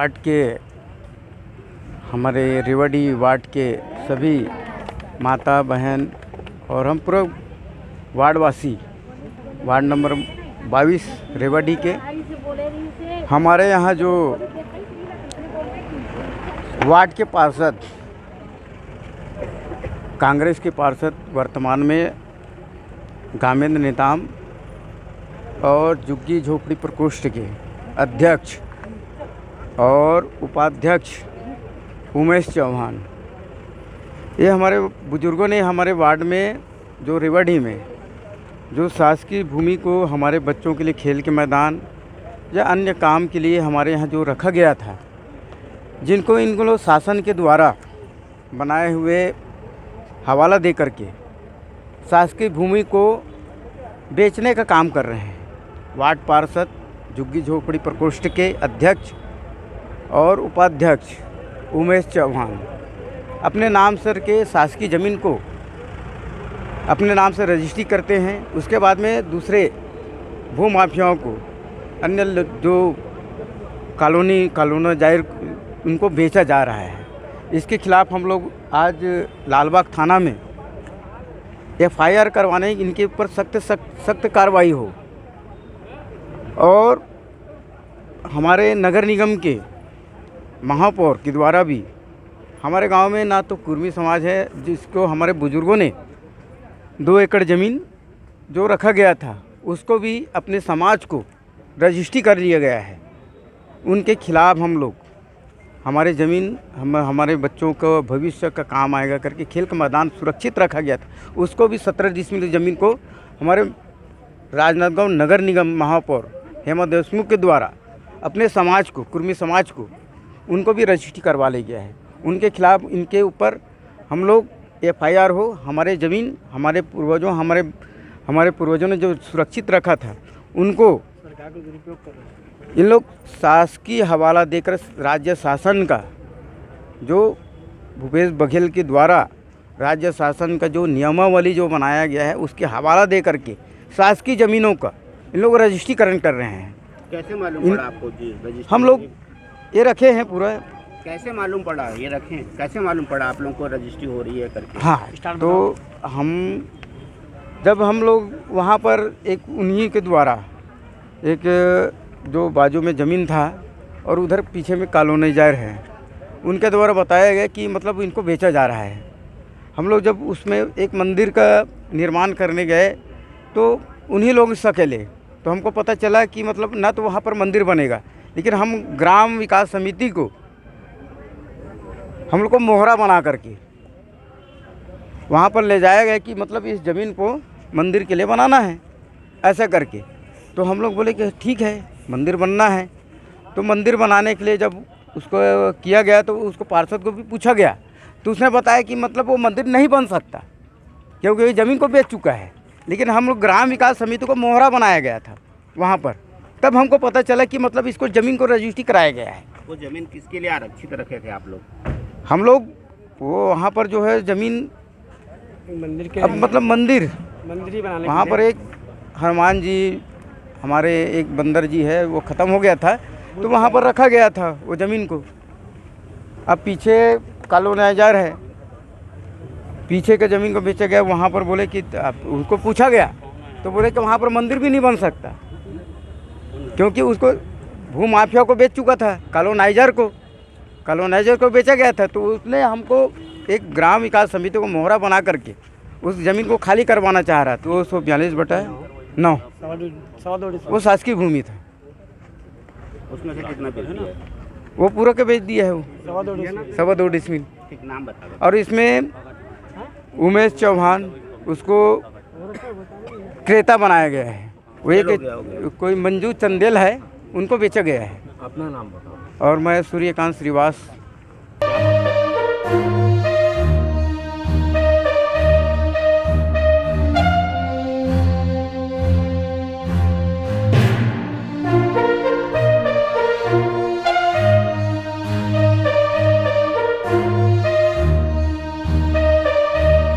Ward के हमारे Rewari ward के सभी माता बहन और हम पूरा वार्डवासी वार्ड नंबर 22 रेवाड़ी के हमारे यहाँ जो वार्ड के पार्षद कांग्रेस के पार्षद वर्तमान में गामेंद्र नेताम और झुग्गी झोपड़ी प्रकोष्ठ के अध्यक्ष और उपाध्यक्ष उमेश चौहान, ये हमारे बुजुर्गों ने हमारे वार्ड में जो रेवाड़ी में जो शासकीय भूमि को हमारे बच्चों के लिए खेल के मैदान या अन्य काम के लिए हमारे यहाँ जो रखा गया था, जिनको इनको शासन के द्वारा बनाए हुए हवाला दे करके शासकीय भूमि को बेचने का काम कर रहे हैं। वार्ड पार्षद झुग्गी झोपड़ी प्रकोष्ठ के अध्यक्ष और उपाध्यक्ष उमेश चौहान अपने नाम सर के शासकीय ज़मीन को अपने नाम से रजिस्ट्री करते हैं। उसके बाद में दूसरे भू माफियाओं को अन्य जो कॉलोनी जाहिर उनको बेचा जा रहा है। इसके खिलाफ़ हम लोग आज लालबाग थाना में FIR करवाने, इनके ऊपर सख्त कार्रवाई हो। और हमारे नगर निगम के महापौर के द्वारा भी हमारे गांव में ना तो कुर्मी समाज है, जिसको हमारे बुजुर्गों ने 2 एकड़ ज़मीन जो रखा गया था उसको भी अपने समाज को रजिस्ट्री कर लिया गया है। उनके खिलाफ़ हम लोग हमारे ज़मीन हमारे बच्चों को भविष्य का काम आएगा करके खेल का मैदान सुरक्षित रखा गया था, उसको भी 17 डिसमिल ज़मीन को हमारे राजनांदगांव नगर निगम महापौर हेमा देशमुख के द्वारा अपने समाज को, कुर्मी समाज को, उनको भी रजिस्ट्री करवा लिया गया है। उनके खिलाफ़ इनके ऊपर हम लोग FIR हो। हमारे ज़मीन हमारे पूर्वजों ने जो सुरक्षित रखा था उनको इन लोग शासकीय हवाला देकर राज्य शासन का जो भूपेश बघेल के द्वारा राज्य शासन का जो नियमावली जो बनाया गया है उसके हवाला दे करके शासकीय ज़मीनों का इन लोग रजिस्ट्रीकरण कर रहे हैं। कैसे मालूम पड़ा आपको जी रजिस्ट्री? हम लोग ये रखे हैं पूरा। कैसे मालूम पड़ा ये रखें? कैसे मालूम पड़ा आप लोगों को रजिस्ट्री हो रही है करके? हाँ, तो जब हम लोग वहाँ पर एक उन्हीं के द्वारा एक जो बाजू में ज़मीन था और उधर पीछे में कॉलोनी जाहिर है, उनके द्वारा बताया गया कि मतलब इनको बेचा जा रहा है। हम लोग जब उसमें एक मंदिर का निर्माण करने गए तो उन्हीं लोग से अकेले, तो हमको पता चला कि मतलब ना तो वहाँ पर मंदिर बनेगा, लेकिन हम ग्राम विकास समिति को हम लोग को मोहरा बना करके वहाँ पर ले जाया गया कि मतलब इस ज़मीन को मंदिर के लिए बनाना है, ऐसा करके। तो हम लोग बोले कि ठीक है, मंदिर बनना है। तो मंदिर बनाने के लिए जब उसको किया गया तो उसको पार्षद को भी पूछा गया, तो उसने बताया कि मतलब वो मंदिर नहीं बन सकता क्योंकि ये ज़मीन को बेच चुका है। लेकिन हम लोग ग्राम विकास समिति को मोहरा बनाया गया था वहाँ पर, तब हमको पता चला कि मतलब इसको ज़मीन को रजिस्ट्री कराया गया है। वो ज़मीन किसके लिए आरक्षित रखे थे आप लोग? हम लोग वो वहाँ पर जो है ज़मीन मंदिर के मतलब मंदिर ही बनाने, वहाँ पर एक हनुमान जी हमारे एक बंदर जी है वो ख़त्म हो गया था, तो वहाँ पर रखा गया था वो ज़मीन को। अब पीछे कॉलोनाइजर है, पीछे के ज़मीन को बेचा गया। वहाँ पर बोले कि उनको पूछा गया तो बोले कि वहाँ पर मंदिर भी नहीं बन सकता क्योंकि उसको भू माफिया को बेच चुका था, कॉलोनाइजर को बेचा गया था। तो उसने हमको एक ग्राम विकास समिति को मोहरा बना करके उस ज़मीन को खाली करवाना चाह रहा था। वो 142/9 वो शासकीय भूमि था। उसमें से कितना बेच दिया? वो पूरा के बेच दिया है, वो 2.25 डिसमिल। नाम बता। और इसमें उमेश चौहान उसको क्रेता बनाया गया है। वो एक कोई मंजू चंदेल है, उनको बेचा गया है। अपना नाम बताओ। और मैं सूर्यकांत श्रीवास